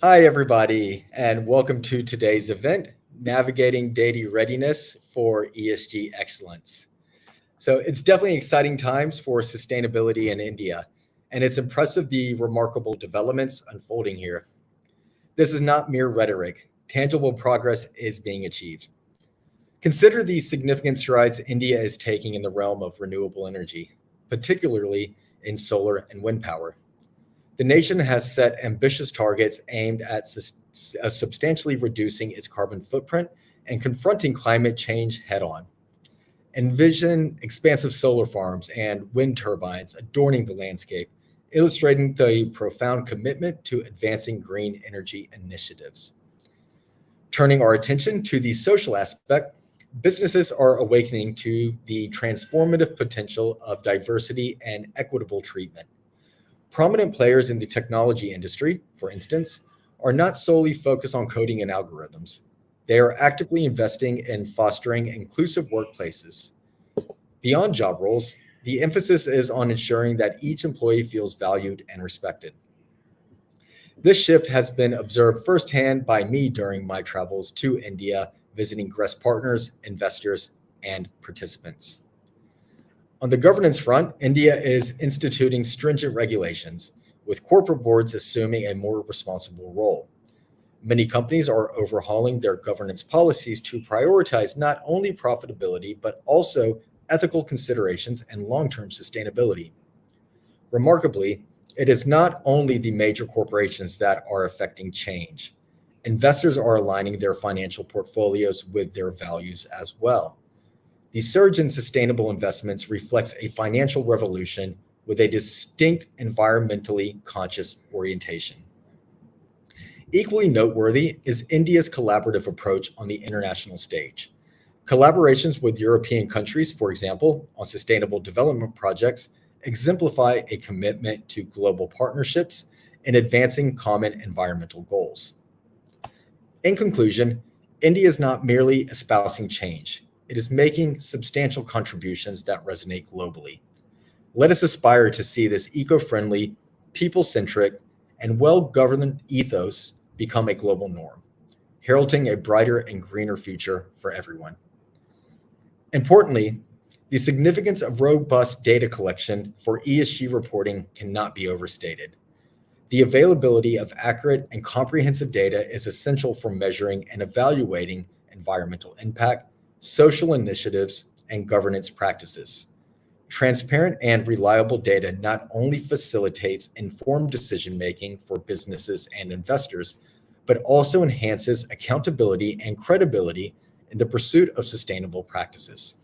Hi, everybody, and welcome to today's event, Navigating Data Readiness for ESG Excellence. So, it's definitely exciting times for sustainability in India, and it's impressive the remarkable developments unfolding here. This is not mere rhetoric, tangible progress is being achieved. Consider the significant strides India is taking in the realm of renewable energy, particularly in solar and wind power. The nation has set ambitious targets aimed at substantially reducing its carbon footprint and confronting climate change head on. Envision expansive solar farms and wind turbines adorning the landscape, illustrating the profound commitment to advancing green energy initiatives. Turning our attention to the social aspect, businesses are awakening to the transformative potential of diversity and equitable treatment. Prominent players in the technology industry, for instance, are not solely focused on coding and algorithms. They are actively investing in fostering inclusive workplaces. Beyond job roles, the emphasis is on ensuring that each employee feels valued and respected. This shift has been observed firsthand by me during my travels to India, visiting GRES partners, investors, and participants. On the governance front, India is instituting stringent regulations, with corporate boards assuming a more responsible role. Many companies are overhauling their governance policies to prioritize not only profitability, but also ethical considerations and long term sustainability. Remarkably, it is not only the major corporations that are affecting change. Investors are aligning their financial portfolios with their values as well. The surge in sustainable investments reflects a financial revolution with a distinct environmentally conscious orientation. Equally noteworthy is India's collaborative approach on the international stage. Collaborations with European countries, for example, on sustainable development projects, exemplify a commitment to global partnerships in advancing common environmental goals. In conclusion, India is not merely espousing change, it is making substantial contributions that resonate globally. Let us aspire to see this eco friendly, people centric, and well governed ethos become a global norm, heralding a brighter and greener future for everyone. Importantly, the significance of robust data collection for ESG reporting cannot be overstated. The availability of accurate and comprehensive data is essential for measuring and evaluating environmental impact, social initiatives, and governance practices. Transparent and reliable data not only facilitates informed decision making for businesses and investors, but also enhances accountability and credibility in the pursuit of sustainable practices.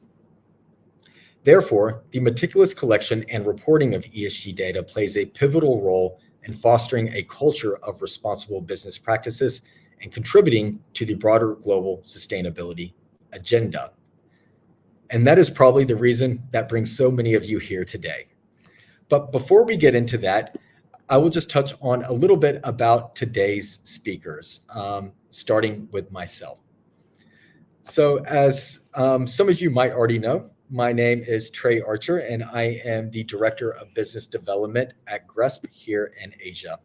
Therefore, the meticulous collection and reporting of ESG data plays a pivotal role in fostering a culture of responsible business practices and contributing to the broader global sustainability agenda. And that is probably the reason that brings so many of you here today. But before we get into that, I will just touch on a little bit about today's speakers, starting with myself. So, as some of you might already know, my name is Trey Archer, and I am the Director of Business Development at GRESP here in Asia.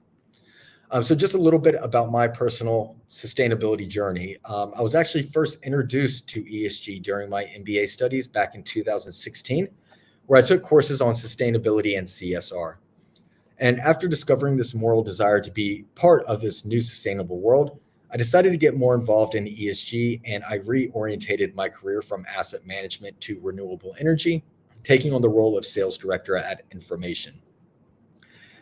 So just a little bit about my personal sustainability journey. I was actually first introduced to ESG during my MBA studies back in 2016, where I took courses on sustainability and CSR. And after discovering this moral desire to be part of this new sustainable world, I decided to get more involved in ESG, and I reorientated my career from asset management to renewable energy, taking on the role of sales director at Information.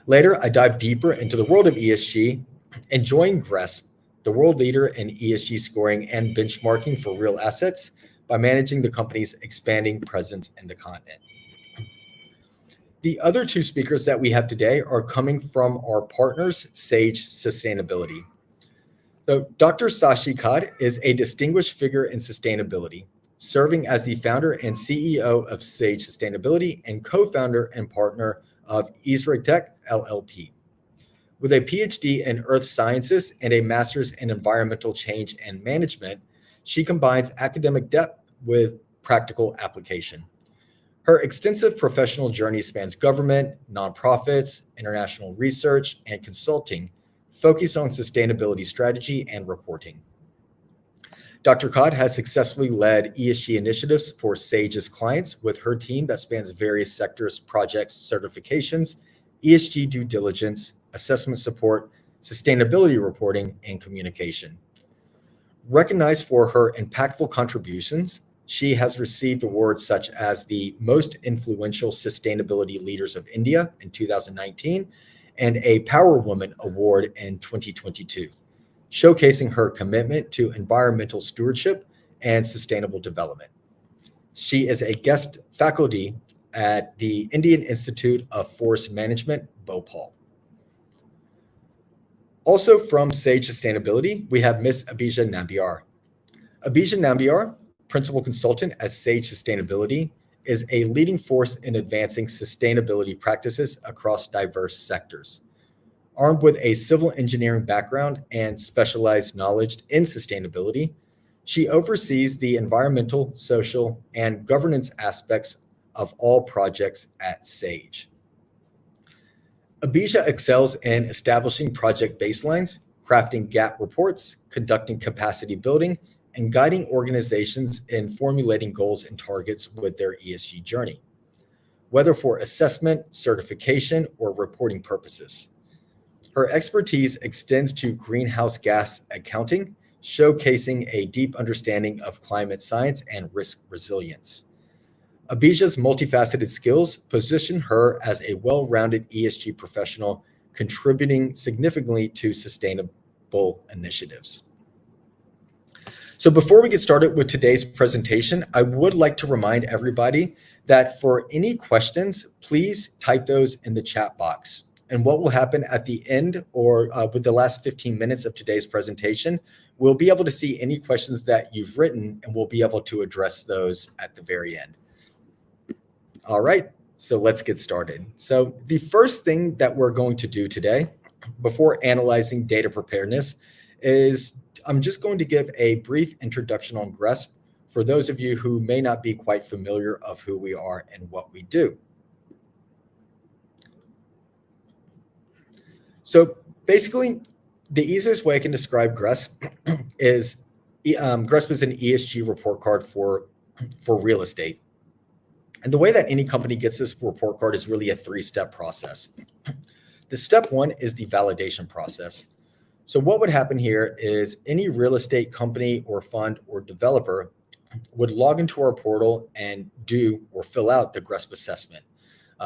Later, I dived deeper into the world of ESG and joined GRESP, the world leader in ESG scoring and benchmarking for real assets, by managing the company's expanding presence in the continent. The other two speakers that we have today are coming from our partners, Sage Sustainability. So Dr. Sashi Kad is a distinguished figure in sustainability, serving as the founder and CEO of Sage Sustainability and co-founder and partner of Tech LLP. With a PhD in Earth Sciences and a master's in Environmental Change and Management, she combines academic depth with practical application. Her extensive professional journey spans government, nonprofits, international research, and consulting, focused on sustainability strategy and reporting. Dr. Codd has successfully led ESG initiatives for SAGE's clients with her team that spans various sectors, projects, certifications, ESG due diligence, assessment support, sustainability reporting, and communication. Recognized for her impactful contributions, she has received awards such as the Most Influential Sustainability Leaders of India in 2019 and a Power Woman Award in 2022, showcasing her commitment to environmental stewardship and sustainable development. She is a guest faculty at the Indian Institute of Forest Management, Bhopal. Also from SAGE Sustainability, we have Ms. Abhija Nambiar. Abhija Nambiar, Principal Consultant at SAGE Sustainability, is a leading force in advancing sustainability practices across diverse sectors. Armed with a civil engineering background and specialized knowledge in sustainability, she oversees the environmental, social, and governance aspects of all projects at SAGE. Abhija excels in establishing project baselines, crafting gap reports, conducting capacity building, and guiding organizations in formulating goals and targets with their ESG journey, whether for assessment, certification, or reporting purposes. Her expertise extends to greenhouse gas accounting, showcasing a deep understanding of climate science and risk resilience. Abhija's multifaceted skills position her as a well-rounded ESG professional, contributing significantly to sustainable initiatives. So before we get started with today's presentation, I would like to remind everybody that for any questions, please type those in the chat box. And what will happen at the end or with the last 15 minutes of today's presentation, we'll be able to see any questions that you've written and we'll be able to address those at the very end. All right, so let's get started. So the first thing that we're going to do today before analyzing data preparedness is I'm just going to give a brief introduction on GRESB for those of you who may not be quite familiar of who we are and what we do. So basically, the easiest way I can describe GRESB is GRESB is an ESG report card for real estate. And the way that any company gets this report card is really a three-step process. The step one is the validation process. So what would happen here is any real estate company or fund or developer would log into our portal and do or fill out the GRESB assessment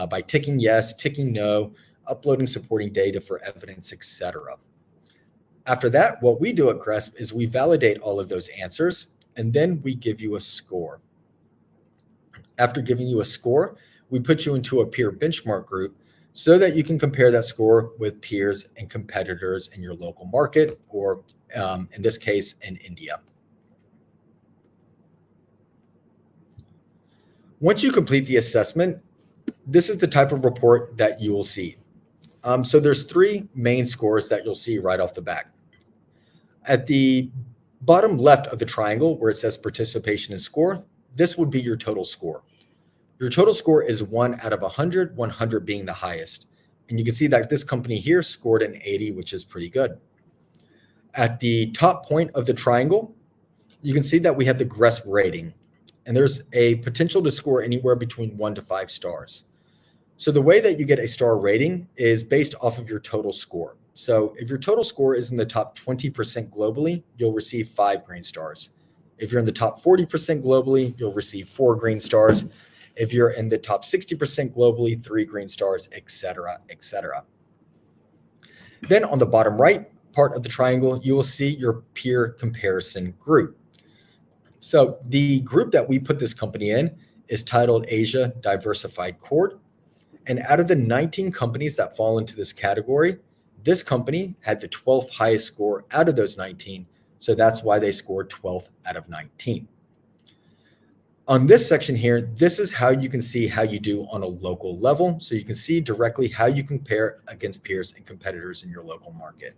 by ticking yes, ticking no, uploading supporting data for evidence, etc. After that, what we do at GRESB is we validate all of those answers, and then we give you a score. After giving you a score, we put you into a peer benchmark group so that you can compare that score with peers and competitors in your local market, or in this case, in India. Once you complete the assessment, this is the type of report that you will see. So there's three main scores that you'll see right off the bat. At the bottom left of the triangle where it says participation and score, this would be your total score. Your total score is 1 out of 100, 100 being the highest. And you can see that this company here scored an 80, which is pretty good. At the top point of the triangle, you can see that we have the GRESB rating. And there's a potential to score anywhere between 1 to 5 stars. So the way that you get a star rating is based off of your total score. So if your total score is in the top 20% globally, you'll receive 5 green stars. If you're in the top 40% globally, you'll receive 4 green stars. If you're in the top 60% globally, 3 green stars, etc., etc. Then on the bottom right part of the triangle, you will see your peer comparison group. So the group that we put this company in is titled Asia Diversified Core. And out of the 19 companies that fall into this category, this company had the 12th highest score out of those 19. So that's why they scored 12th out of 19. On this section here, this is how you can see how you do on a local level. So you can see directly how you compare against peers and competitors in your local market.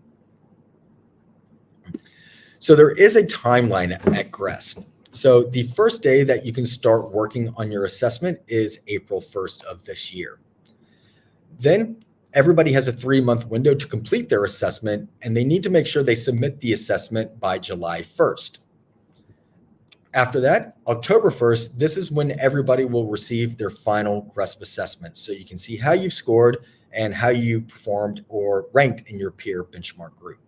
So there is a timeline at GRESB. So the first day that you can start working on your assessment is April 1st of this year. Then Everybody has a 3-month window to complete their assessment, and they need to make sure they submit the assessment by July 1st. After that, October 1st, this is when everybody will receive their final GRESP assessment. So you can see how you've scored and how you performed or ranked in your peer benchmark group.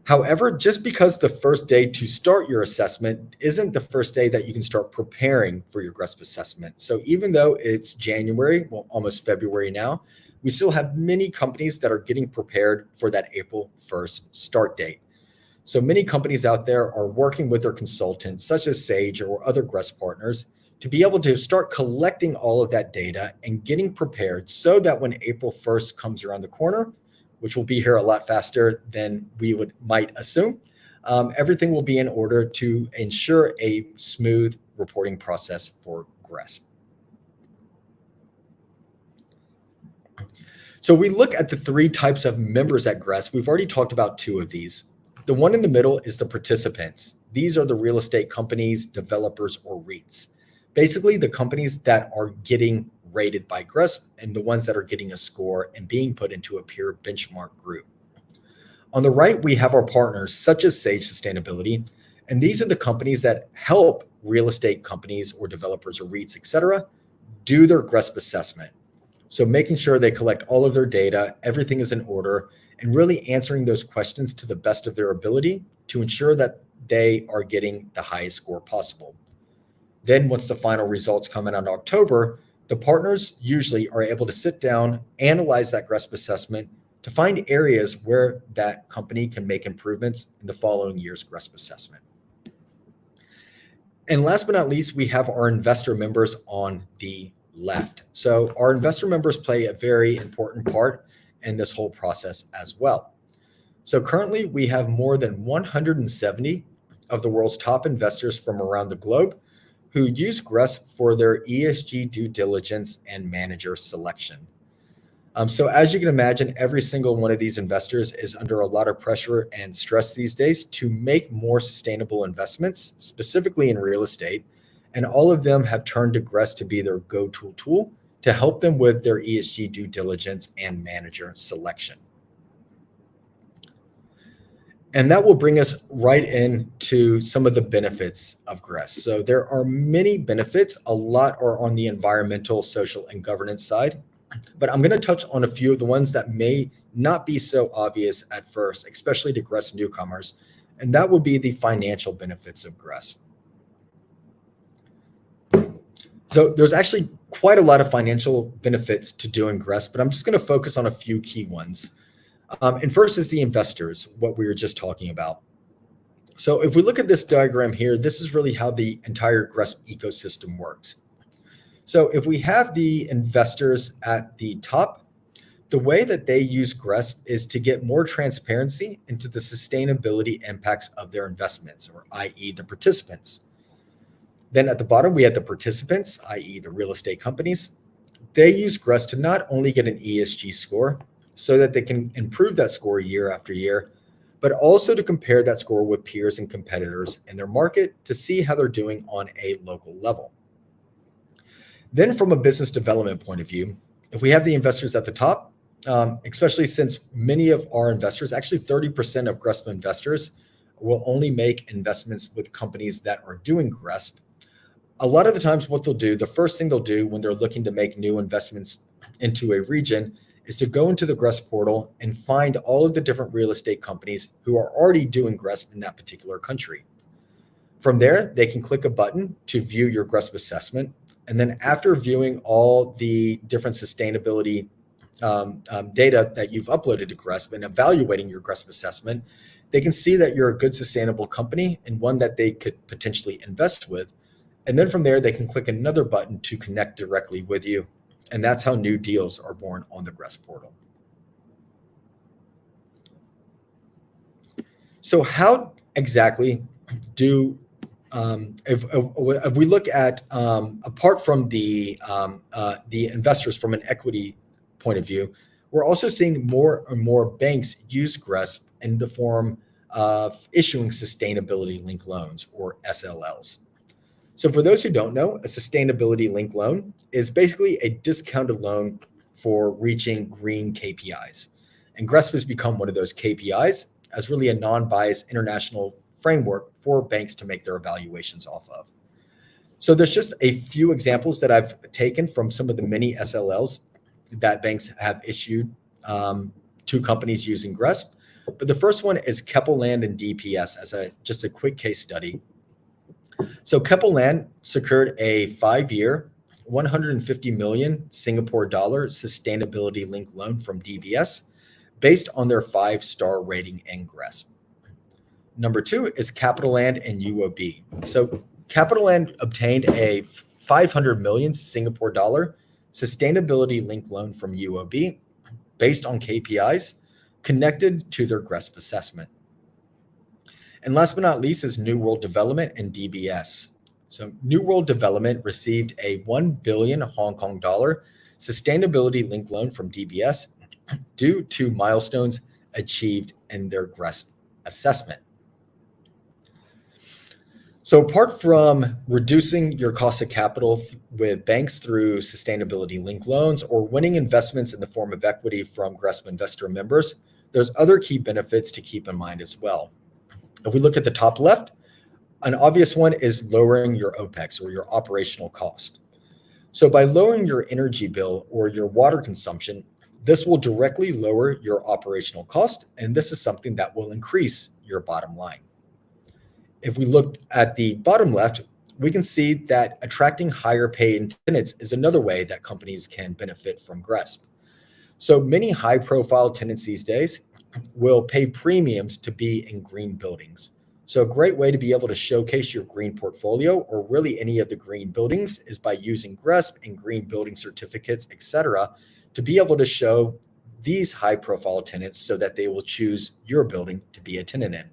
However, just because the first day to start your assessment isn't the first day that you can start preparing for your GRESP assessment. So even though it's January, well, almost February now, we still have many companies that are getting prepared for that April 1st start date. So many companies out there are working with their consultants, such as Sage or other GRESP partners, to be able to start collecting all of that data and getting prepared so that when April 1st comes around the corner, which will be here a lot faster than we might assume, everything will be in order to ensure a smooth reporting process for GRESP. So we look at the 3 types of members at GRESP. We've already talked about 2 of these. The one in the middle is the participants. These are the real estate companies, developers, or REITs. Basically, the companies that are getting rated by GRESP and the ones that are getting a score and being put into a peer benchmark group. On the right, we have our partners such as Sage Sustainability, and these are the companies that help real estate companies or developers or REITs, etc., do their GRESP assessment. So making sure they collect all of their data, everything is in order, and really answering those questions to the best of their ability to ensure that they are getting the highest score possible. Then once the final results come in on October, the partners usually are able to sit down, analyze that GRESP assessment to find areas where that company can make improvements in the following year's GRESP assessment. And last but not least, we have our investor members on the left. So our investor members play a very important part in this whole process as well. So currently we have more than 170 of the world's top investors from around the globe who use GRESP for their ESG due diligence and manager selection. So as you can imagine, every single one of these investors is under a lot of pressure and stress these days to make more sustainable investments, specifically in real estate. And all of them have turned to GRESP to be their go-to tool to help them with their ESG due diligence and manager selection. And that will bring us right into some of the benefits of GRESP. So there are many benefits. A lot are on the environmental, social, and governance side. But I'm going to touch on a few of the ones that may not be so obvious at first, especially to GRESP newcomers. And that would be the financial benefits of GRESP. So there's actually quite a lot of financial benefits to doing GRESP, but I'm just going to focus on a few key ones. And first is the investors, what we were just talking about. So if we look at this diagram here, this is really how the entire GRESP ecosystem works. So if we have the investors at the top, the way that they use GRESP is to get more transparency into the sustainability impacts of their investments, or i.e. the participants. Then at the bottom, we have the participants, i.e. the real estate companies. They use GRESP to not only get an ESG score, so that they can improve that score year after year, but also to compare that score with peers and competitors in their market to see how they're doing on a local level. Then from a business development point of view, if we have the investors at the top, especially since many of our investors, actually 30% of GRESP investors will only make investments with companies that are doing GRESP. A lot of the times what they'll do, the first thing they'll do when they're looking to make new investments into a region is to go into the GRESP portal and find all of the different real estate companies who are already doing GRESP in that particular country. From there, they can click a button to view your GRESP assessment. And then after viewing all the different sustainability data that you've uploaded to GRESP and evaluating your GRESP assessment, they can see that you're a good sustainable company and one that they could potentially invest with. And then from there, they can click another button to connect directly with you. And that's how new deals are born on the GRESP portal. So how exactly do, if we look at, apart from the investors from an equity point of view, we're also seeing more and more banks use GRESP in the form of issuing sustainability linked loans, or SLLs. So for those who don't know, a sustainability linked loan is basically a discounted loan for reaching green KPIs. And GRESB has become one of those KPIs as really a non-biased international framework for banks to make their evaluations off of. So there's just a few examples that I've taken from some of the many SLLs that banks have issued to companies using GRESB. But the first one is Keppel Land and DPS as just a quick case study. So Keppel Land secured a 5-year, 150 million Singapore dollar sustainability linked loan from DBS based on their 5-star rating in GRESB. Number 2 is Capital Land and UOB. So Capital Land obtained a 500 million Singapore dollar sustainability linked loan from UOB based on KPIs connected to their GRESB assessment. And last but not least is New World Development and DBS. So New World Development received a 1 billion Hong Kong dollar sustainability linked loan from DBS due to milestones achieved in their GRESB assessment. So apart from reducing your cost of capital with banks through sustainability linked loans or winning investments in the form of equity from GRESB investor members, there's other key benefits to keep in mind as well. If we look at the top left, an obvious one is lowering your OPEX or your operational cost. So by lowering your energy bill or your water consumption, this will directly lower your operational cost, and this is something that will increase your bottom line. If we look at the bottom left, we can see that attracting higher paid tenants is another way that companies can benefit from GRESB. So many high-profile tenants these days will pay premiums to be in green buildings. So a great way to be able to showcase your green portfolio or really any of the green buildings is by using GRESB and green building certificates, etc., to be able to show these high-profile tenants so that they will choose your building to be a tenant in.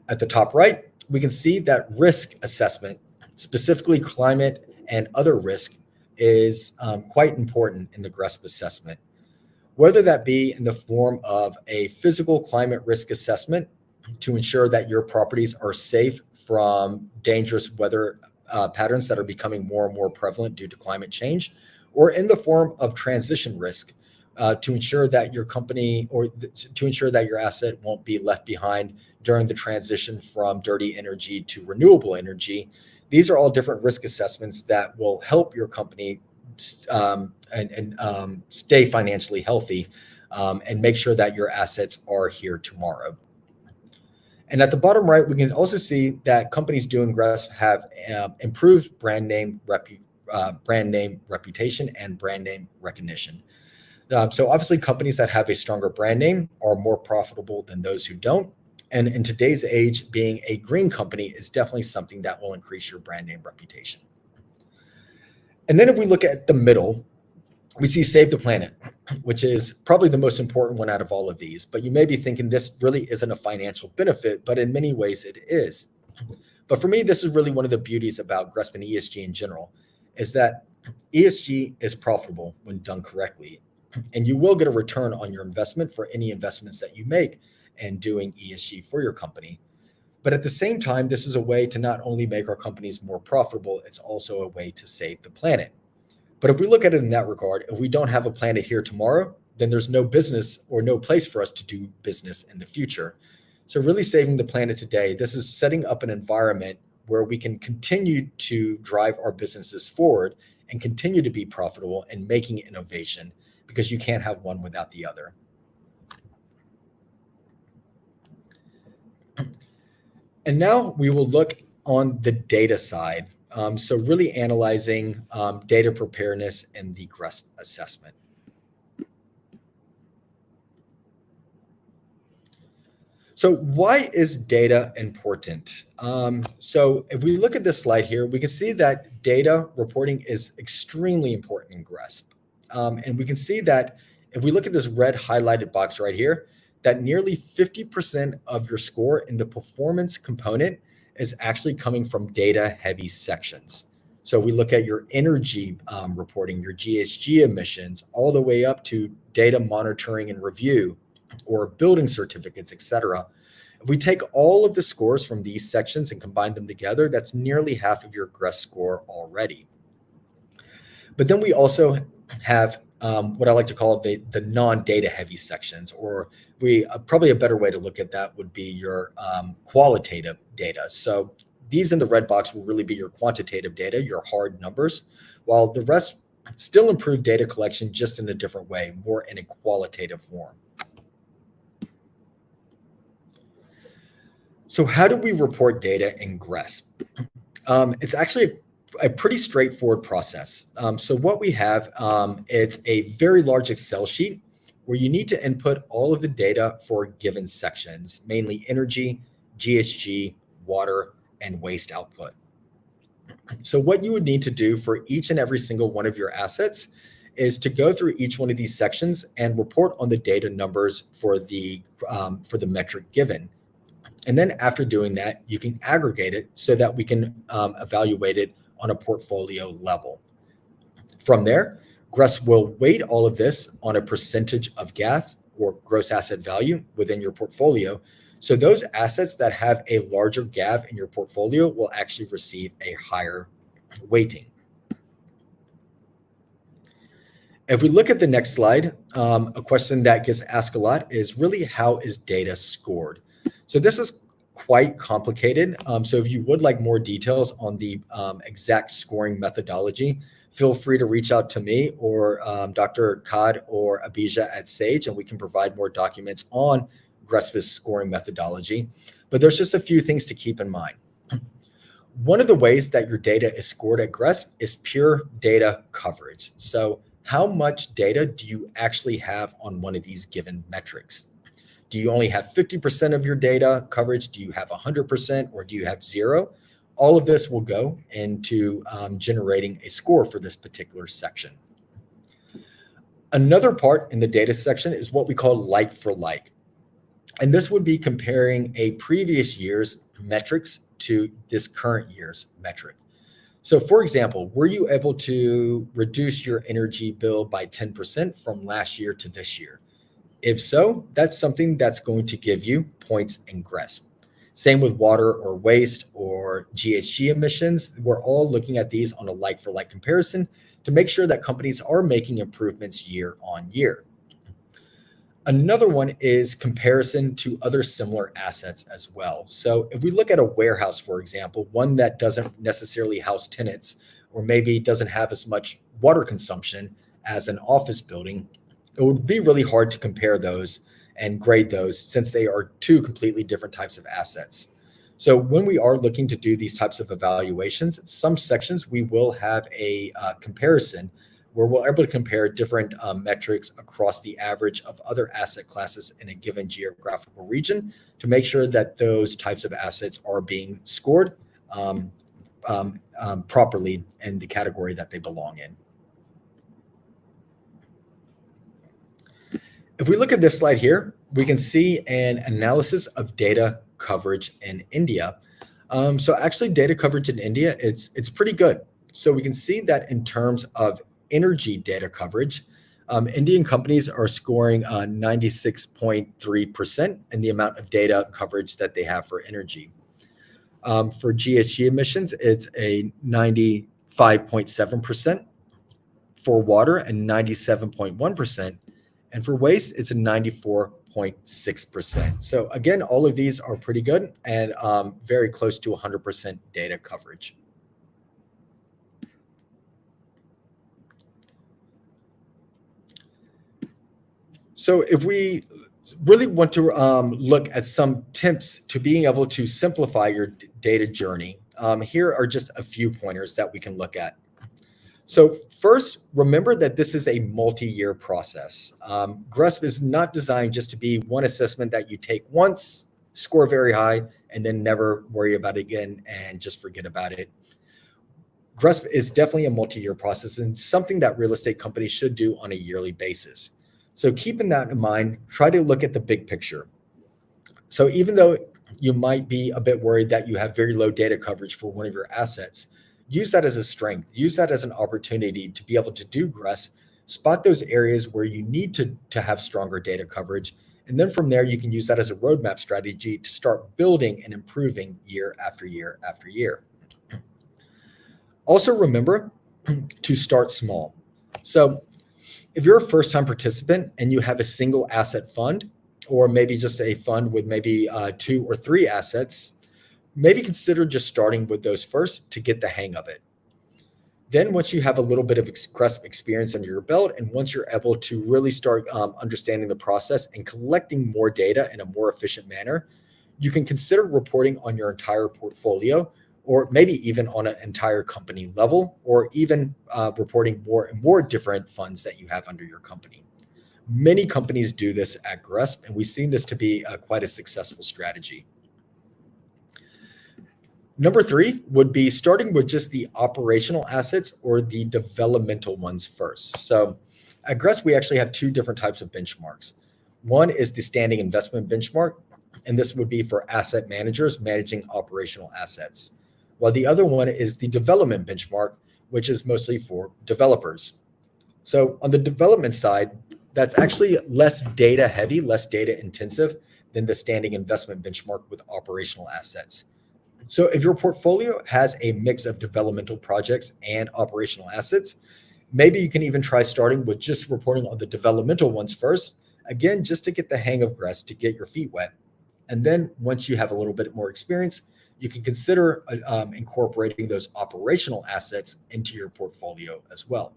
At the top right, we can see that risk assessment, specifically climate and other risk, is quite important in the GRESB assessment. Whether that be in the form of a physical climate risk assessment to ensure that your properties are safe from dangerous weather patterns that are becoming more and more prevalent due to climate change, or in the form of transition risk to ensure that your company or to ensure that your asset won't be left behind during the transition from dirty energy to renewable energy. These are all different risk assessments that will help your company stay financially healthy and make sure that your assets are here tomorrow. And at the bottom right, we can also see that companies doing GRESB have improved brand name reputation and brand name recognition. So obviously companies that have a stronger brand name are more profitable than those who don't. And in today's age, being a green company is definitely something that will increase your brand name reputation. And then if we look at the middle, we see Save the Planet, which is probably the most important one out of all of these. But you may be thinking this really isn't a financial benefit, but in many ways it is. But for me, this is really one of the beauties about GRESB and ESG in general, is that ESG is profitable when done correctly. And you will get a return on your investment for any investments that you make and doing ESG for your company. But at the same time, this is a way to not only make our companies more profitable, it's also a way to save the planet. But if we look at it in that regard, if we don't have a planet here tomorrow, then there's no business or no place for us to do business in the future. So really saving the planet today, this is setting up an environment where we can continue to drive our businesses forward and continue to be profitable and making innovation, because you can't have one without the other. And now we will look on the data side. So really analyzing data preparedness and the GRESB assessment. So why is data important? So if we look at this slide here, we can see that data reporting is extremely important in GRESB. And we can see that if we look at this red highlighted box right here, that nearly 50% of your score in the performance component is actually coming from data heavy sections. So we look at your energy reporting, your GHG emissions, all the way up to data monitoring and review, or building certificates, etc. If we take all of the scores from these sections and combine them together, that's nearly half of your GRESB score already. But then we also have what I like to call the non-data heavy sections, or probably a better way to look at that would be your qualitative data. So these in the red box will really be your quantitative data, your hard numbers, while the rest still improve data collection just in a different way, more in a qualitative form. So how do we report data in GRESB? It's actually a pretty straightforward process. So what we have, it's a very large Excel sheet where you need to input all of the data for given sections, mainly energy, GHG, water, and waste output. So what you would need to do for each and every single one of your assets is to go through each one of these sections and report on the data numbers for the metric given. And then after doing that, you can aggregate it so that we can evaluate it on a portfolio level. From there, GRESB will weight all of this on a percentage of GAV, or gross asset value, within your portfolio. So those assets that have a larger GAV in your portfolio will actually receive a higher weighting. If we look at the next slide, a question that gets asked a lot is really, how is data scored? So this is quite complicated. So if you would like more details on the exact scoring methodology, feel free to reach out to me or Dr. Kad or Abija at Sage, and we can provide more documents on GRESB's scoring methodology. But there's just a few things to keep in mind. One of the ways that your data is scored at GRESB is pure data coverage. So how much data do you actually have on one of these given metrics? Do you only have 50% of your data coverage? Do you have 100%, or do you have 0? All of this will go into generating a score for this particular section. Another part in the data section is what we call like for like. And this would be comparing a previous year's metrics to this current year's metric. So for example, were you able to reduce your energy bill by 10% from last year to this year? If so, that's something that's going to give you points in GRESB. Same with water or waste or GHG emissions. We're all looking at these on a like-for-like comparison to make sure that companies are making improvements year on year. Another one is comparison to other similar assets as well. So if we look at a warehouse, for example, one that doesn't necessarily house tenants, or maybe doesn't have as much water consumption as an office building, it would be really hard to compare those and grade those, since they are two completely different types of assets. So when we are looking to do these types of evaluations, some sections we will have a comparison where we're able to compare different metrics across the average of other asset classes in a given geographical region to make sure that those types of assets are being scored properly in the category that they belong in. If we look at this slide here, we can see an analysis of data coverage in India. So actually data coverage in India, it's pretty good. So we can see that in terms of energy data coverage, Indian companies are scoring 96.3% in the amount of data coverage that they have for energy. For GHG emissions, it's a 95.7%. For water, and 97.1%. And for waste, it's a 94.6%. So again, all of these are pretty good and very close to 100% data coverage. So if we really want to look at some tips to being able to simplify your data journey, here are just a few pointers that we can look at. So first, remember that this is a multi-year process. GRESB is not designed just to be one assessment that you take once, score very high, and then never worry about it again and just forget about it. GRESB is definitely a multi-year process and something that real estate companies should do on a yearly basis. So keeping that in mind, try to look at the big picture. So even though you might be a bit worried that you have very low data coverage for one of your assets, use that as a strength, use that as an opportunity to be able to do GRESB, spot those areas where you need to have stronger data coverage. And then from there, you can use that as a roadmap strategy to start building and improving year after year after year. Also remember to start small. So if you're a first-time participant and you have a single asset fund, or maybe just a fund with maybe 2 or 3 assets, maybe consider just starting with those first to get the hang of it. Then once you have a little bit of GRESP experience under your belt, and once you're able to really start understanding the process and collecting more data in a more efficient manner, you can consider reporting on your entire portfolio, or maybe even on an entire company level, or even reporting more and more different funds that you have under your company. Many companies do this at GRESP, and we've seen this to be quite a successful strategy. Number 3 would be starting with just the operational assets or the developmental ones first. So at GRESP, we actually have 2 different types of benchmarks. One is the standing investment benchmark, and this would be for asset managers managing operational assets, while the other one is the development benchmark, which is mostly for developers. So on the development side, that's actually less data heavy, less data intensive than the standing investment benchmark with operational assets. So if your portfolio has a mix of developmental projects and operational assets, maybe you can even try starting with just reporting on the developmental ones first, again, just to get the hang of GRESP, to get your feet wet. And then once you have a little bit more experience, you can consider incorporating those operational assets into your portfolio as well.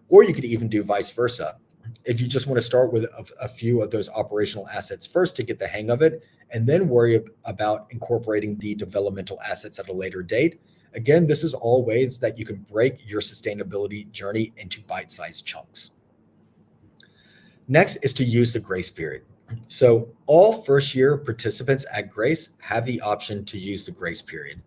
Or you could even do vice versa. If you just want to start with a few of those operational assets first to get the hang of it, and then worry about incorporating the developmental assets at a later date. Again, this is all ways that you can break your sustainability journey into bite-sized chunks. Next is to use the grace period. So all first-year participants at GRACE have the option to use the grace period.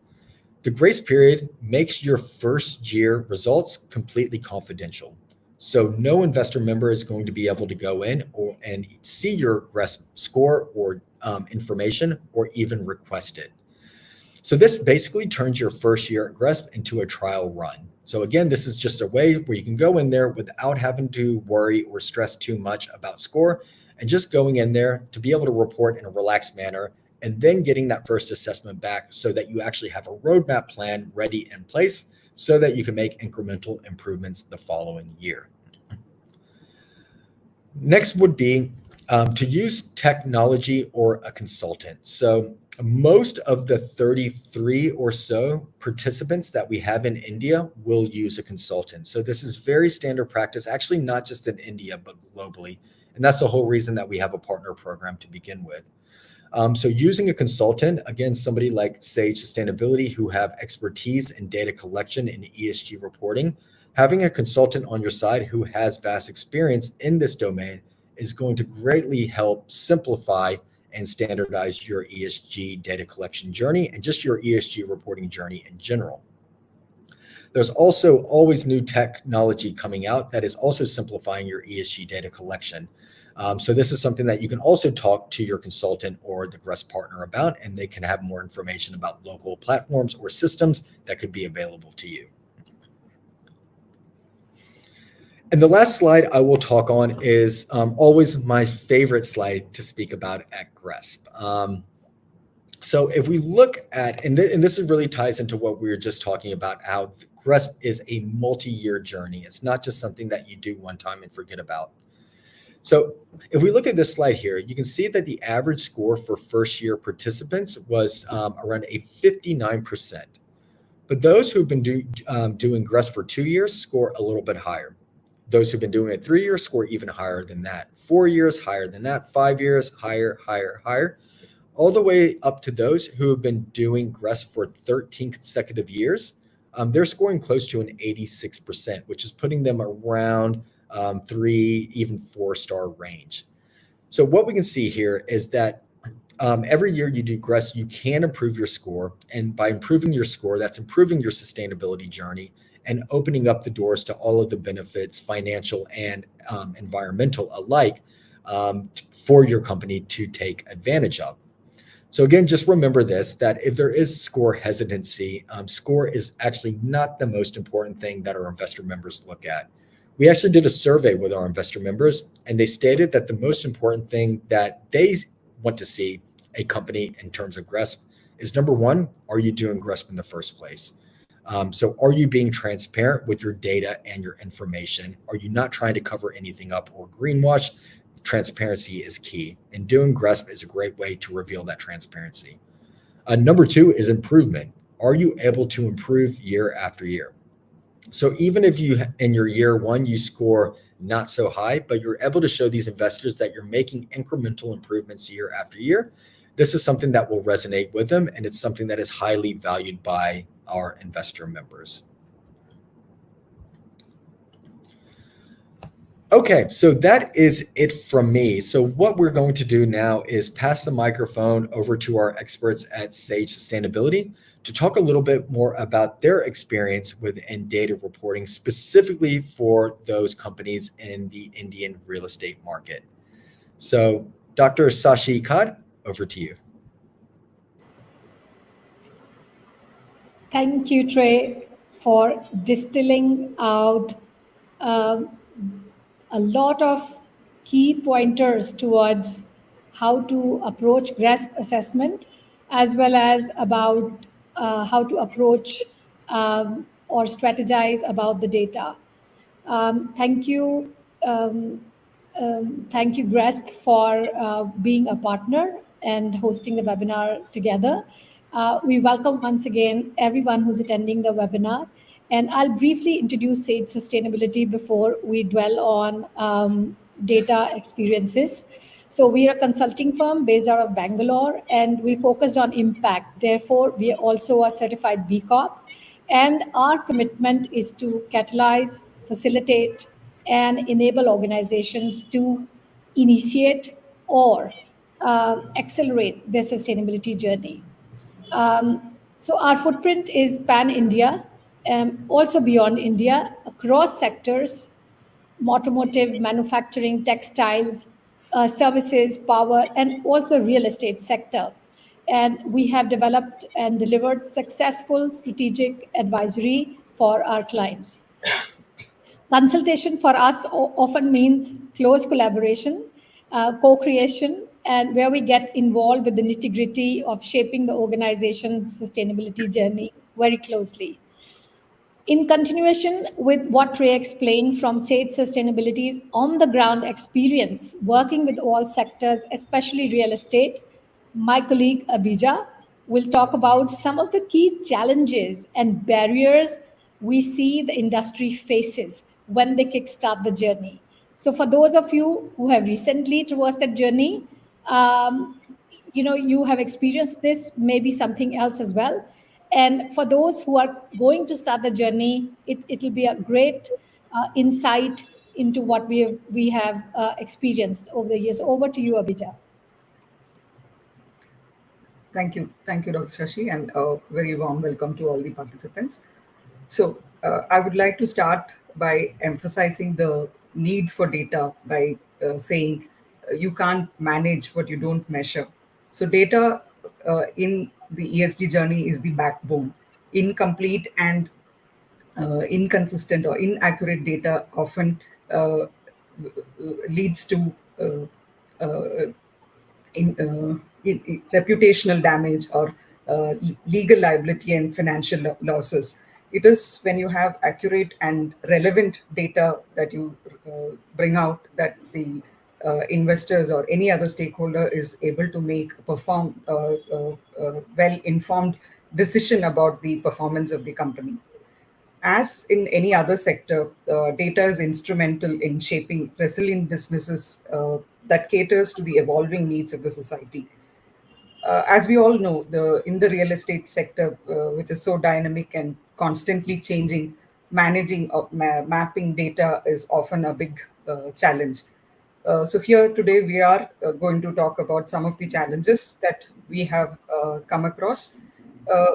The grace period makes your first-year results completely confidential. So no investor member is going to be able to go in and see your GRESP score or information, or even request it. So this basically turns your first year at GRESP into a trial run. So again, this is just a way where you can go in there without having to worry or stress too much about score, and just going in there to be able to report in a relaxed manner, and then getting that first assessment back so that you actually have a roadmap plan ready in place so that you can make incremental improvements the following year. Next would be to use technology or a consultant. So most of the 33 or so participants that we have in India will use a consultant. So this is very standard practice, actually not just in India, but globally. And that's the whole reason that we have a partner program to begin with. So using a consultant, again, somebody like Sage Sustainability who have expertise in data collection and ESG reporting, having a consultant on your side who has vast experience in this domain is going to greatly help simplify and standardize your ESG data collection journey and just your ESG reporting journey in general. There's also always new technology coming out that is also simplifying your ESG data collection. So this is something that you can also talk to your consultant or the GRESP partner about, and they can have more information about local platforms or systems that could be available to you. And the last slide I will talk on is always my favorite slide to speak about at GRESP. So if we look at, and this really ties into what we were just talking about, how GRESP is a multi-year journey. It's not just something that you do one time and forget about. So if we look at this slide here, you can see that the average score for first-year participants was around a 59%. But those who've been doing GRESP for 2 years score a little bit higher. Those who've been doing it 3 years score even higher than that. 4 years, higher than that. 5 years, higher, higher, higher. All the way up to those who have been doing GRESP for 13 consecutive years. They're scoring close to an 86%, which is putting them around 3, even 4-star range. So what we can see here is that every year you do GRESP, you can improve your score. And by improving your score, that's improving your sustainability journey and opening up the doors to all of the benefits, financial and environmental alike, for your company to take advantage of. So again, just remember this, that if there is score hesitancy, score is actually not the most important thing that our investor members look at. We actually did a survey with our investor members, and they stated that the most important thing that they want to see a company in terms of GRESP is, number one, are you doing GRESP in the first place? So are you being transparent with your data and your information? Are you not trying to cover anything up or greenwash? Transparency is key, and doing GRESP is a great way to reveal that transparency. Number two is improvement. Are you able to improve year after year? So even if you in your year one you score not so high, but you're able to show these investors that you're making incremental improvements year after year, this is something that will resonate with them, and it's something that is highly valued by our investor members. Okay, so that is it from me. So what we're going to do now is pass the microphone over to our experts at Sage Sustainability to talk a little bit more about their experience within data reporting, specifically for those companies in the Indian real estate market. So Dr. Sashi Kad, over to you. Thank you, Trey, for distilling out a lot of key pointers towards how to approach GRESP assessment, as well as about how to approach or strategize about the data. Thank you. Thank you, GRESP, for being a partner and hosting the webinar together. We welcome once again everyone who's attending the webinar. And I'll briefly introduce Sage Sustainability before we dwell on data experiences. So we are a consulting firm based out of Bangalore, and we focused on impact. Therefore, we are also a certified B Corp. And our commitment is to catalyze, facilitate, and enable organizations to initiate or accelerate their sustainability journey. So our footprint is pan-India, also beyond India, across sectors, automotive, manufacturing, textiles, services, power, and also real estate sector. And we have developed and delivered successful strategic advisory for our clients. Consultation for us often means close collaboration, co-creation, and where we get involved with the nitty-gritty of shaping the organization's sustainability journey very closely. In continuation with what Trey explained from Sage Sustainability's on-the-ground experience working with all sectors, especially real estate, my colleague Abija will talk about some of the key challenges and barriers we see the industry faces when they kickstart the journey. So for those of you who have recently traversed that journey, you have experienced this, maybe something else as well. And for those who are going to start the journey, it'll be a great insight into what we have experienced over the years. Over to you, Abhija. Thank you, Dr. Shashi, and a very warm welcome to all the participants. So I would like to start by emphasizing the need for data by saying you can't manage what you don't measure. So data in the ESG journey is the backbone. Incomplete and inconsistent or inaccurate data often leads to reputational damage or legal liability and financial losses. It is when you have accurate and relevant data that you bring out that the investors or any other stakeholder is able to make a well-informed decision about the performance of the company. As in any other sector, data is instrumental in shaping resilient businesses that caters to the evolving needs of the society. As we all know, in the real estate sector, which is so dynamic and constantly changing, managing mapping data is often a big challenge. So here today we are going to talk about some of the challenges that we have come across.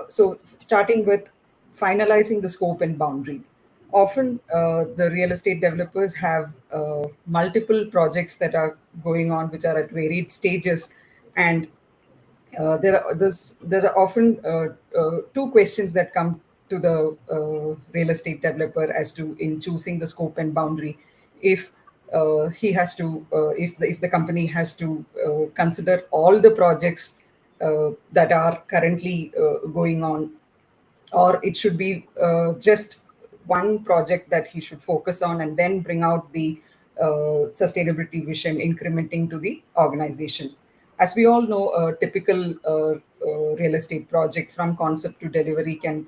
So starting with finalizing the scope and boundary. Often the real estate developers have multiple projects that are going on, which are at varied stages, and there are often two questions that come to the real estate developer as to in choosing the scope and boundary. If he has to, if the company has to consider all the projects that are currently going on or it should be just one project that he should focus on and then bring out the sustainability vision incrementing to the organization. As we all know, a typical real estate project from concept to delivery can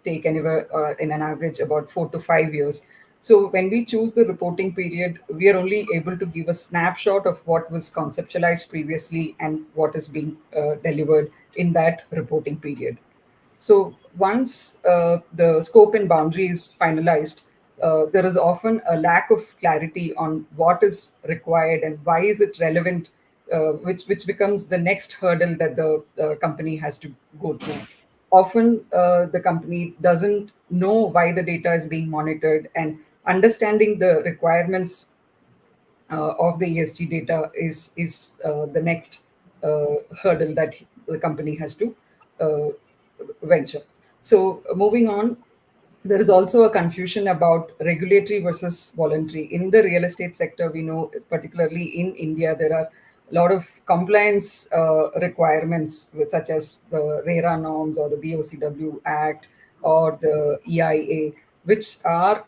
take anywhere in an average about 4 to 5 years. So when we choose the reporting period, we are only able to give a snapshot of what was conceptualized previously and what is being delivered in that reporting period. So once the scope and boundary is finalized, there is often a lack of clarity on what is required and why is it relevant, which becomes the next hurdle that the company has to go through. Often, the company doesn't know why the data is being monitored, and understanding the requirements of the ESG data is the next hurdle that the company has to uh, venture. So, moving on, there is also a confusion about regulatory versus voluntary. In the real estate sector, we know, particularly in India, there are a lot of compliance requirements, such as the RERA norms or the BOCW Act or the EIA, which are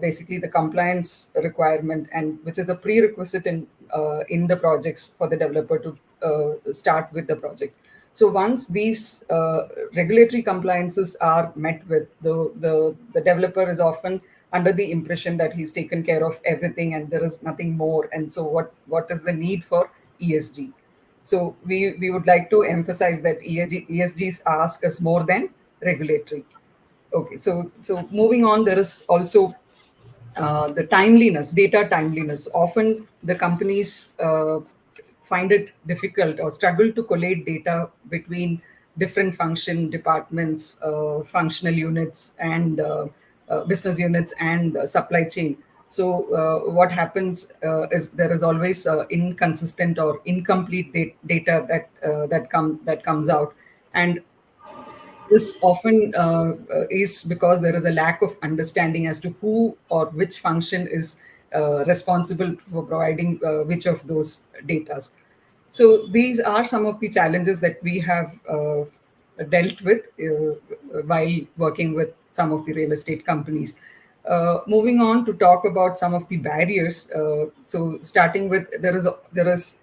basically the compliance requirement and which is a prerequisite in the projects for the developer to start with the project. So once these regulatory compliances are met with, the developer is often under the impression that he's taken care of everything and there is nothing more. And so what is the need for ESG? So we would like to emphasize that ESGs ask us more than regulatory. Okay, so moving on, there is also the timeliness, data timeliness. Often the companies find it difficult or struggle to collate data between different function departments, functional units, and business units and supply chain. So what happens is there is always inconsistent or incomplete data that comes out, and this often is because there is a lack of understanding as to who or which function is responsible for providing which of those data. So these are some of the challenges that we have dealt with while working with some of the real estate companies. Moving on to talk about some of the barriers. So starting with, there is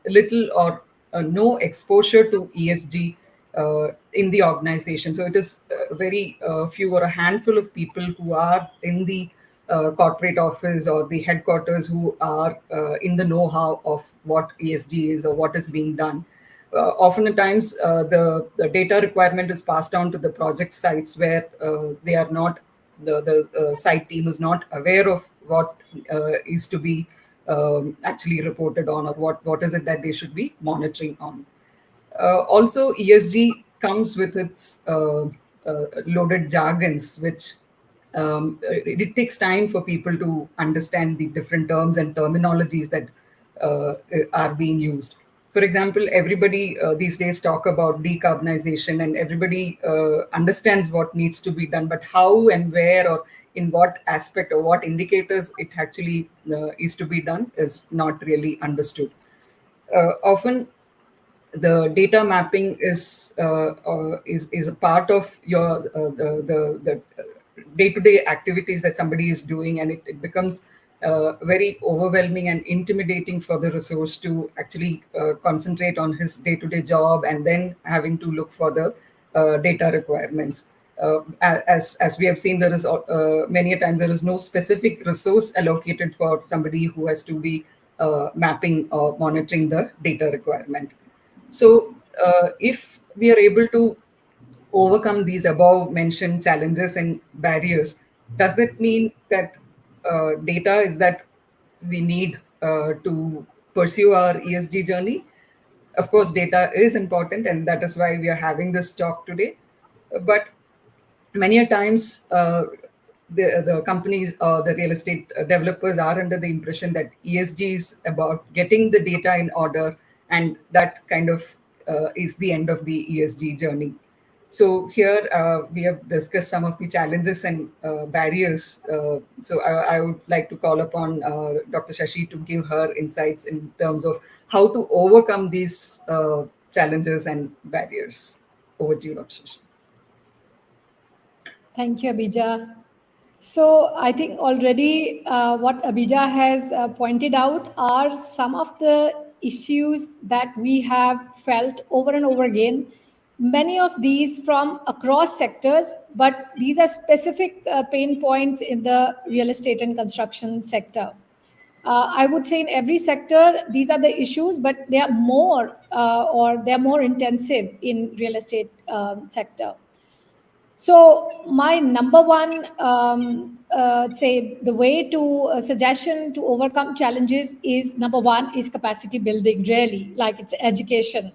little or no exposure to ESG in the organization. So it is very few or a handful of people who are in the corporate office or the headquarters who are in the know-how of what ESG is or what is being done. Oftentimes, the data requirement is passed on to the project sites where they are not, the site team is not aware of what is to be actually reported on, or what is it that they should be monitoring on. Also, ESG comes with its loaded jargons, which it takes time for people to understand the different terms and terminologies that are being used. For example, everybody these days talk about decarbonization, and everybody understands what needs to be done, but how and where or in what aspect or what indicators it actually is to be done is not really understood. Often the data mapping is a part of your the day-to-day activities that somebody is doing, and it becomes very overwhelming and intimidating for the resource to actually concentrate on his day-to-day job and then having to look for the data requirements. As we have seen, there is many a times there is no specific resource allocated for somebody who has to be mapping or monitoring the data requirement. So, if we are able to overcome these above mentioned challenges and barriers, does that mean that data is that we need to pursue our ESG journey? Of course, data is important, and that is why we are having this talk today. But many a times, the companies or the real estate developers are under the impression that ESG is about getting the data in order, and that kind of is the end of the ESG journey. So here we have discussed some of the challenges and barriers. So I would like to call upon Dr. Shashi to give her insights in terms of how to overcome these challenges and barriers. Over to you, Dr. Shashi. Thank you, Abhija. So I think already what Abhija has pointed out are some of the issues that we have felt over and over again. Many of these from across sectors, but these are specific pain points in the real estate and construction sector. I would say in every sector, these are the issues, but they are more or they are more intensive in real estate sector. So my number one, say the way to suggestion to overcome challenges is number one is capacity building. Really, like it's education,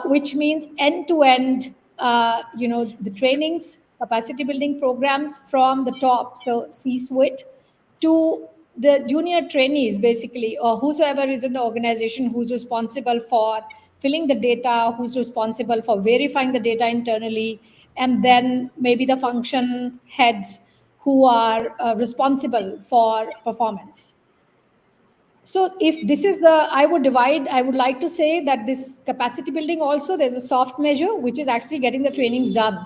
which means end to end. The trainings, capacity building programs from the top, so C-suite to the junior trainees, basically, or whosoever is in the organization who's responsible for filling the data, who's responsible for verifying the data internally, and then maybe the function heads who are responsible for performance. So if this is the, I would like to say that this capacity building also, there's a soft measure, which is actually getting the trainings done,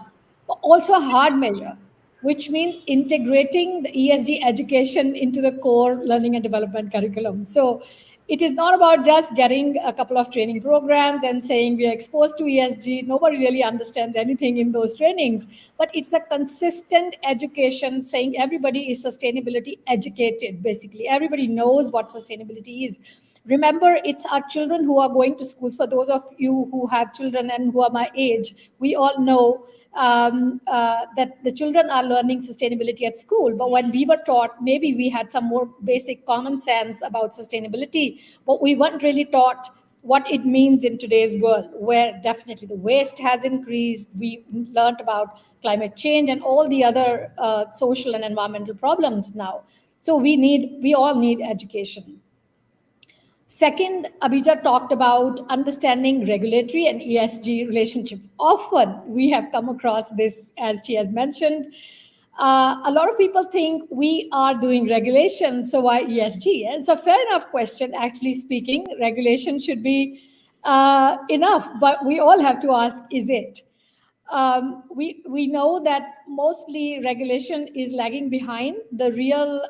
but also a hard measure, which means integrating the ESG education into the core learning and development curriculum. So it is not about just getting a couple of training programs and saying we are exposed to ESG. Nobody really understands anything in those trainings, but it's a consistent education saying everybody is sustainability educated. Basically, everybody knows what sustainability is. Remember, it's our children who are going to schools. For those of you who have children and who are my age, we all know that the children are learning sustainability at school. But when we were taught, maybe we had some more basic common sense about sustainability, but we weren't really taught what it means in today's world, where definitely the waste has increased. We learned about climate change and all the other social and environmental problems now. So we all need education. Second, Abhija talked about understanding regulatory and ESG relationships. Often we have come across this, as she has mentioned. A lot of people think we are doing regulation, so why ESG? And it's a fair enough question, actually speaking. Regulation should be enough, but we all have to ask, is it? We know that mostly regulation is lagging behind the real,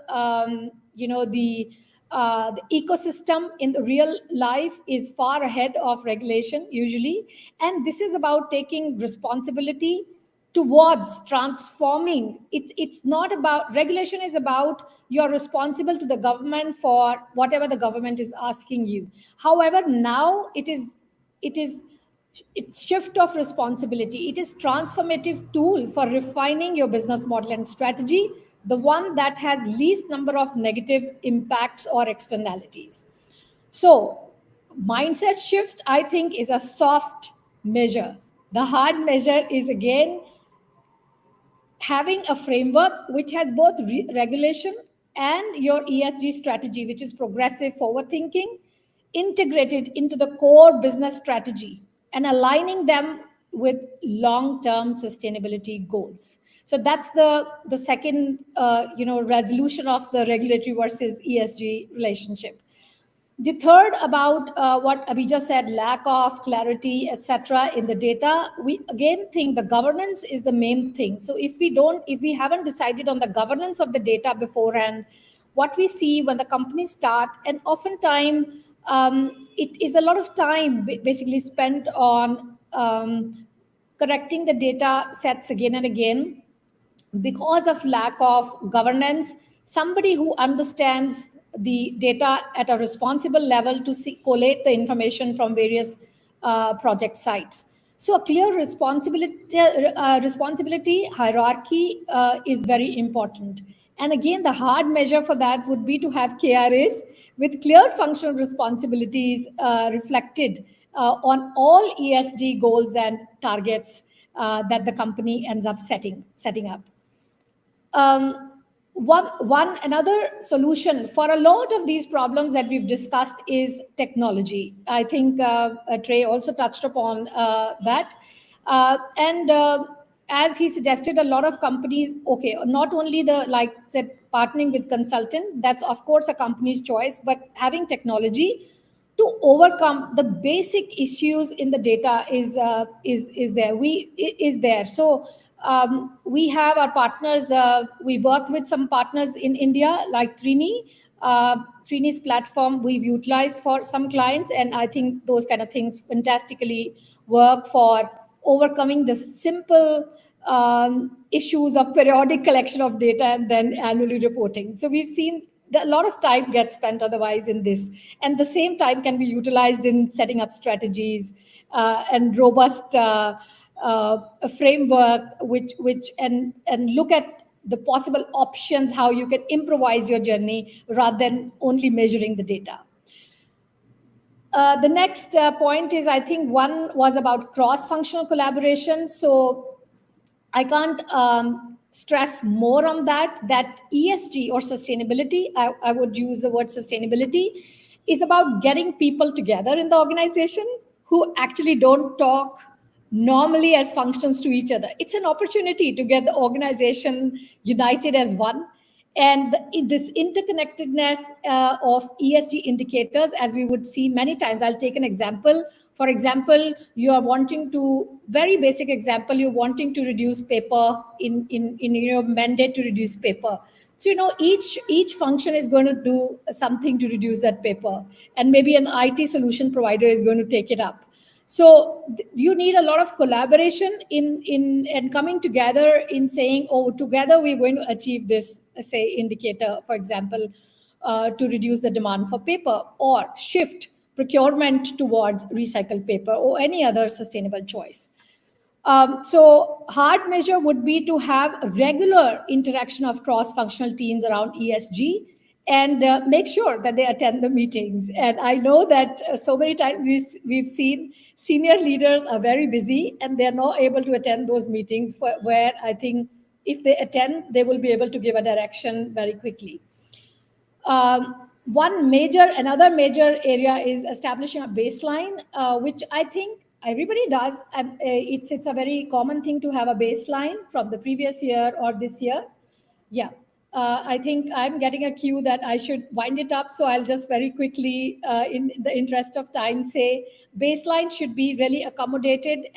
the ecosystem in the real life is far ahead of regulation usually. And this is about taking responsibility towards transforming. It's not about, regulation is about you're responsible to the government for whatever the government is asking you. However, now it's shift of responsibility. It is transformative tool for refining your business model and strategy, the one that has least number of negative impacts or externalities. So mindset shift, I think, is a soft measure. The hard measure is again having a framework which has both regulation and your ESG strategy, which is progressive forward thinking, integrated into the core business strategy and aligning them with long-term sustainability goals. So that's the second resolution of the regulatory versus ESG relationship. The third about what Abhija said, lack of clarity, etc. in the data, we again think the governance is the main thing. So if we haven't decided on the governance of the data beforehand, what we see when the companies start, and oftentimes it is a lot of time basically spent on correcting the data sets again and again because of lack of governance. Somebody who understands the data at a responsible level to collate the information from various project sites. So a clear responsibility hierarchy is very important. And again, the hard measure for that would be to have KRAs with clear functional responsibilities reflected on all ESG goals and targets that the company ends up setting up. One another solution for a lot of these problems that we've discussed is technology. I think Trey also touched upon that. And as he suggested, a lot of companies, okay, not only like said, partnering with consultant, that's of course a company's choice, but having technology to overcome the basic issues in the data is there. So We have our partners. We worked with some partners in India, like Trini. Trini's platform we've utilized for some clients, and I think those kind of things fantastically work for overcoming the simple issues of periodic collection of data and then annually reporting. So we've seen that a lot of time gets spent otherwise in this, and the same time can be utilized in setting up strategies and robust a framework which and look at the possible options, how you can improvise your journey rather than only measuring the data. The next point is, I think one was about cross-functional collaboration. So I can't stress more on that ESG or sustainability, I would use the word sustainability, is about getting people together in the organization who actually don't talk normally as functions to each other. It's an opportunity to get the organization united as one. And this interconnectedness of ESG indicators, as we would see many times, I'll take an example. For example, you are wanting to, very basic example, you're wanting to reduce paper in your mandate to reduce paper. So, each function is going to do something to reduce that paper. And maybe an IT solution provider is going to take it up. So you need a lot of collaboration in and coming together in saying, oh, together we're going to achieve this, say, indicator, for example, to reduce the demand for paper or shift procurement towards recycled paper or any other sustainable choice. So hard measure would be to have regular interaction of cross-functional teams around ESG and make sure that they attend the meetings. And I know that so many times we've seen senior leaders are very busy and they're not able to attend those meetings where I think if they attend, they will be able to give a direction very quickly. Another major area is establishing a baseline, which I think everybody does. It's a very common thing to have a baseline from the previous year or this year. Yeah. I think I'm getting a cue that I should wind it up. So I'll just very quickly, in the interest of time, say baseline should be really accommodated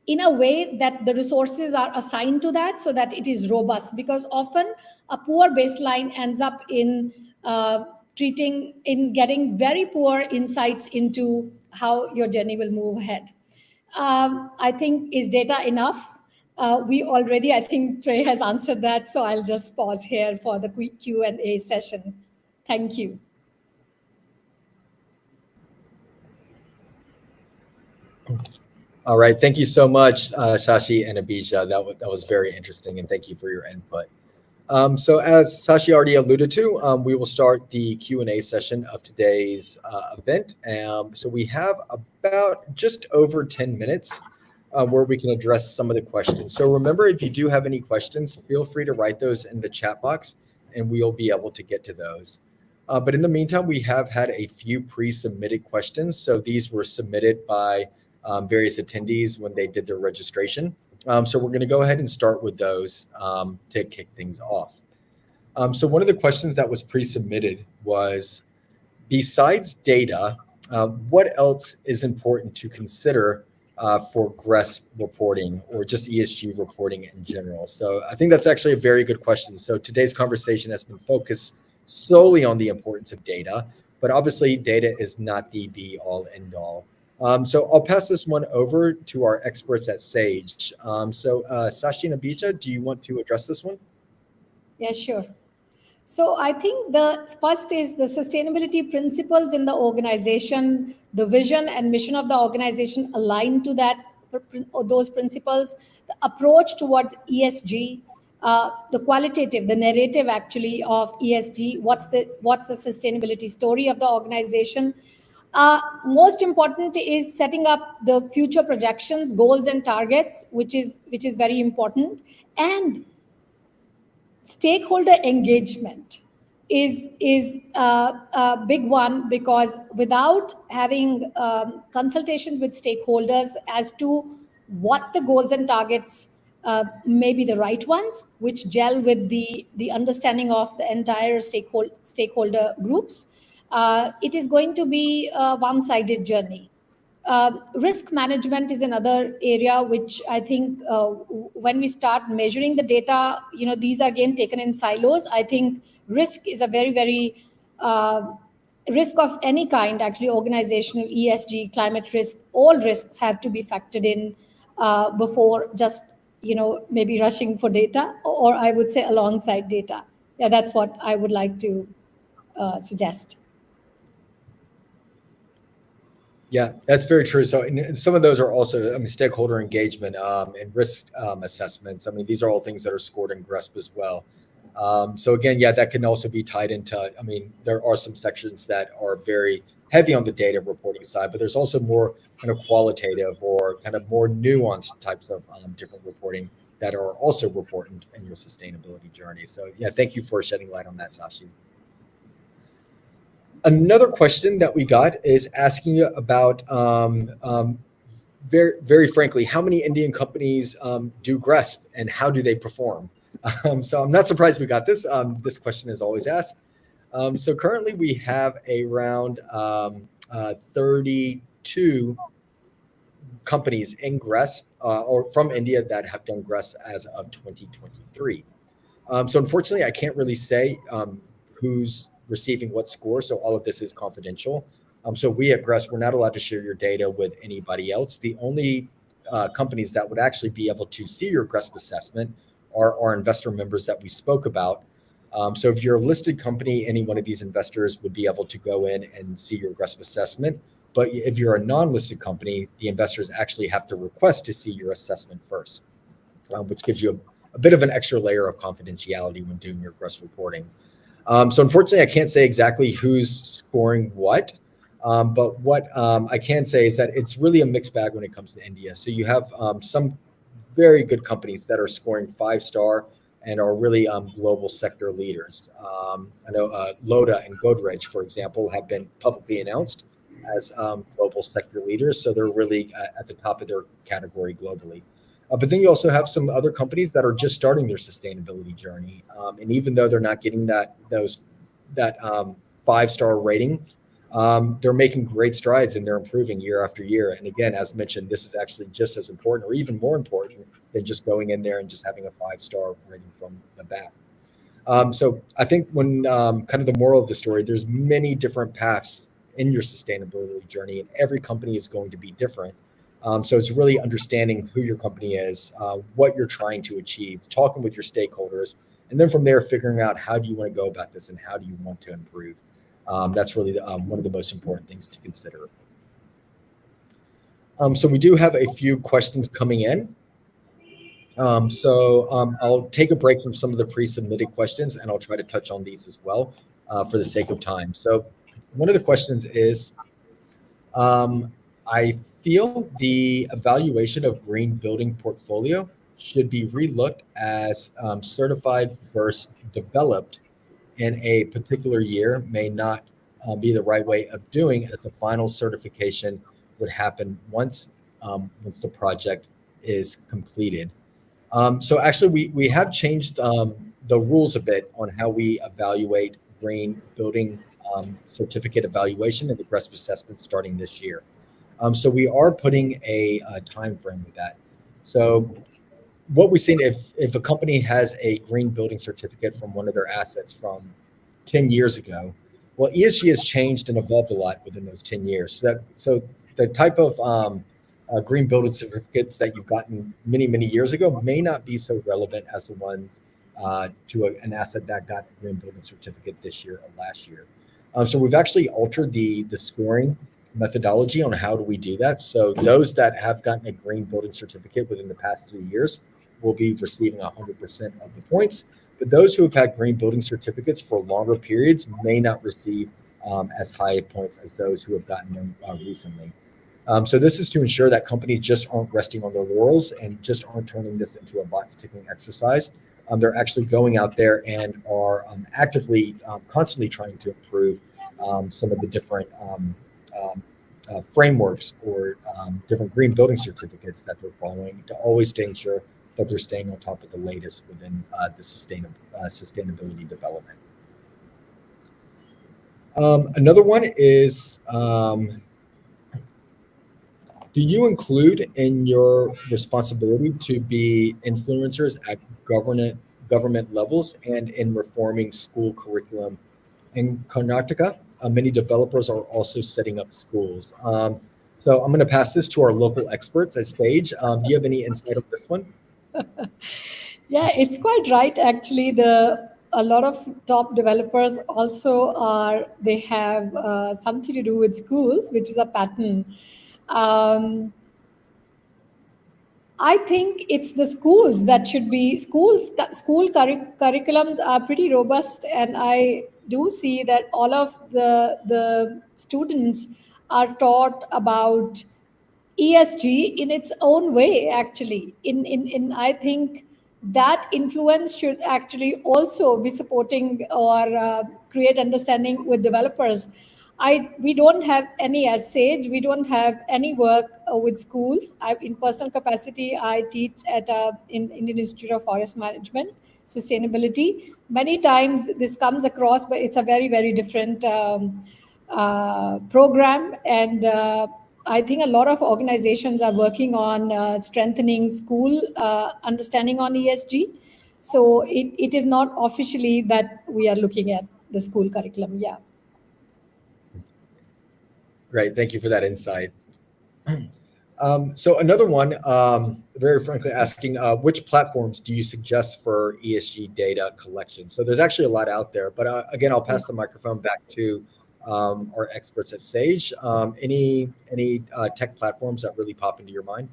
in a way that the resources are assigned to that so that it is robust, because often a poor baseline ends up in getting very poor insights into how your journey will move ahead. I think, is data enough? I think Trey has answered that, so I'll just pause here for the quick Q&A session. Thank you. All right, thank you so much, Shashi and Abhija. That was very interesting, and thank you for your input. So as Shashi already alluded to, we will start the Q&A session of today's event. So we have about just over 10 minutes where we can address some of the questions. So remember, if you do have any questions, feel free to write those in the chat box and we'll be able to get to those. But in the meantime, we have had a few pre-submitted questions. So these were submitted by various attendees when they did their registration. So we're going to go ahead and start with those to kick things off. So one of the questions that was pre-submitted was, besides data, what else is important to consider for GRESB reporting or just ESG reporting in general? So I think that's actually a very good question. So today's conversation has been focused solely on the importance of data, but obviously data is not the be all end all. So I'll pass this one over to our experts at Sage. So Shashi and Abhija, do you want to address this one? Yeah, sure. So I think the first is the sustainability principles in the organization, the vision and mission of the organization aligned to those principles, the approach towards ESG, the qualitative, the narrative actually of ESG, what's the sustainability story of the organization. Most important is setting up the future projections, goals and targets, which is very important. And stakeholder engagement is a big one, because without having consultations with stakeholders as to what the goals and targets may be the right ones, which gel with the understanding of the entire stakeholder groups, it is going to be a one-sided journey. Risk management is another area which I think when we start measuring the data, these are again taken in silos. I think risk is a very, very risk of any kind, actually, organizational, ESG, climate risk, all risks have to be factored in before just, maybe rushing for data, or I would say alongside data. Yeah, that's what I would like to suggest. Yeah, that's very true. So, and some of those are also, I mean, stakeholder engagement and risk assessments. I mean, these are all things that are scored in GRESP as well. So again, yeah, that can also be tied into, I mean, there are some sections that are very heavy on the data reporting side, but there's also more kind of qualitative or kind of more nuanced types of different reporting that are also important in your sustainability journey. So yeah, thank you for shedding light on that, Sashi. Another question that we got is asking you about, very, very frankly, how many Indian companies do GRESP and how do they perform? So I'm not surprised we got this. This question is always asked. So currently we have around 32 companies in GRESP or from India that have done GRESP as of 2023. So unfortunately, I can't really say who's receiving what score. So all of this is confidential. So we at GRESP, we're not allowed to share your data with anybody else. The only companies that would actually be able to see your GRESP assessment are our investor members that we spoke about. So if you're a listed company, any one of these investors would be able to go in and see your GRESP assessment. But if you're a non-listed company, the investors actually have to request to see your assessment first, which gives you a bit of an extra layer of confidentiality when doing your GRESP reporting. So unfortunately, I can't say exactly who's scoring what, but what I can say is that it's really a mixed bag when it comes to India. So you have some very good companies that are scoring 5-star and are really global sector leaders. I know Lodha and Godrej, for example, have been publicly announced as global sector leaders. So they're really at the top of their category globally. But then you also have some other companies that are just starting their sustainability journey. And even though they're not getting that 5-star rating, they're making great strides and they're improving year after year. And again, as mentioned, this is actually just as important or even more important than just going in there and just having a 5-star rating from the bat. So I think when kind of the moral of the story, there's many different paths in your sustainability journey, and every company is going to be different. So it's really understanding who your company is, what you're trying to achieve, talking with your stakeholders, and then from there, figuring out how do you want to go about this and how do you want to improve. That's really one of the most important things to consider. So we do have a few questions coming in. I'll take a break from some of the pre-submitted questions and I'll try to touch on these as well for the sake of time. So one of the questions is, I feel the evaluation of green building portfolio should be relooked as certified versus developed in a particular year may not be the right way of doing, as the final certification would happen once the project is completed. So actually, we have changed the rules a bit on how we evaluate green building certificate evaluation and the GRESP assessment starting this year. So we are putting a time frame with that. So what we've seen, if a company has a green building certificate from one of their assets from 10 years ago, well, ESG has changed and evolved a lot within those 10 years. So the type of green building certificates that you've gotten many years ago may not be so relevant as the ones to an asset that got a green building certificate this year or last year. So we've actually altered the scoring methodology on how do we do that. So those that have gotten a green building certificate within the past 3 years will be receiving 100% of the points. But those who have had green building certificates for longer periods may not receive as high points as those who have gotten them recently. So this is to ensure that companies just aren't resting on their laurels and just aren't turning this into a box ticking exercise. They're actually going out there and are actively, constantly trying to improve some of the different frameworks or different green building certificates that they're following to always stay sure that they're staying on top of the latest within the sustainability development. Another one is Do you include in your responsibility to be influencers at government levels and in reforming school curriculum? In Karnataka, many developers are also setting up schools. So I'm going to pass this to our local experts at Sage. Do you have any insight on this one? Yeah, it's quite right. Actually, the a lot of top developers also they have something to do with schools, which is a pattern. Um, I think it's the schools that should be schools. School curriculums are pretty robust, and I do see that all of the students are taught about ESG in its own way. Actually, in I think that influence should actually also be supporting or create understanding with developers. We don't have any as Sage. We don't have any work with schools. In personal capacity, I teach at in Indian Institute of Forest Management, sustainability. Many times this comes across, but it's a very very different program, and I think a lot of organizations are working on strengthening school understanding on ESG. So it is not officially that we are looking at the school curriculum. Yeah. Great, thank you for that insight. So another one, very frankly asking, which platforms do you suggest for ESG data collection? So there's actually a lot out there, but again, I'll pass the microphone back to our experts at Sage. Any tech platforms that really pop into your mind?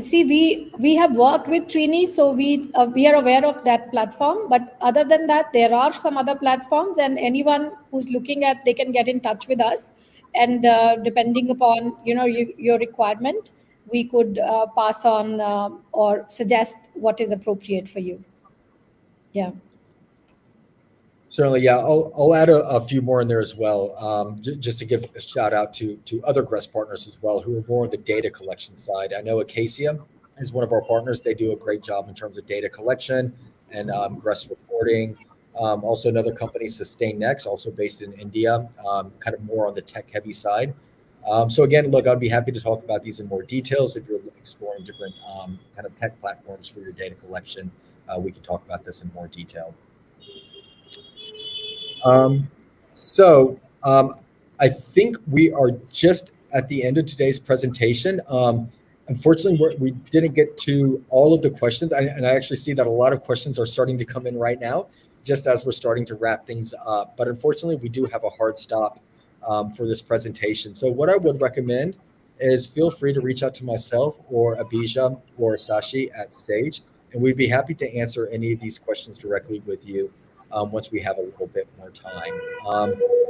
See, we have worked with Trini, so we are aware of that platform. But other than that, there are some other platforms, and anyone who's looking at, they can get in touch with us, and depending upon your requirement, we could pass on or suggest what is appropriate for you. Yeah. Certainly, yeah. I'll add a few more in there as well, just to give a shout out to other GRESS partners as well, who are more on the data collection side. I know Acacia is one of our partners. They do a great job in terms of data collection and GRESS reporting. Also, another company, SustainNext, also based in India, kind of more on the tech-heavy side. So again, look, I'd be happy to talk about these in more details. If you're exploring different kind of tech platforms for your data collection, we can talk about this in more detail. So I think we are just at the end of today's presentation. Unfortunately, we didn't get to all of the questions, and I actually see that a lot of questions are starting to come in right now, just as we're starting to wrap things up. But unfortunately, we do have a hard stop for this presentation. So what I would recommend is feel free to reach out to myself or Abhija or Sashi at Sage, and we'd be happy to answer any of these questions directly with you once we have a little bit more time.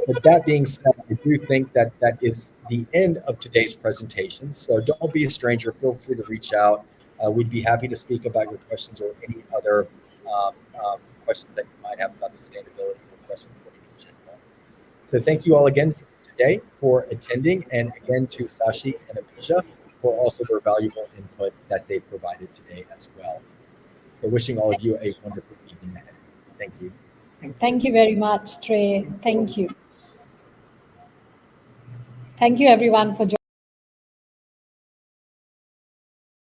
But that being said, I do think that that is the end of today's presentation. So don't be a stranger. Feel free to reach out. We'd be happy to speak about your questions or any other questions that you might have about sustainability or press reporting in general. So thank you all again today for attending, and again to Sashi and Abhija for also their valuable input that they provided today as well. So wishing all of you a wonderful evening ahead. Thank you. Thank you very much, Trey. Thank you. Thank you, everyone, for joining.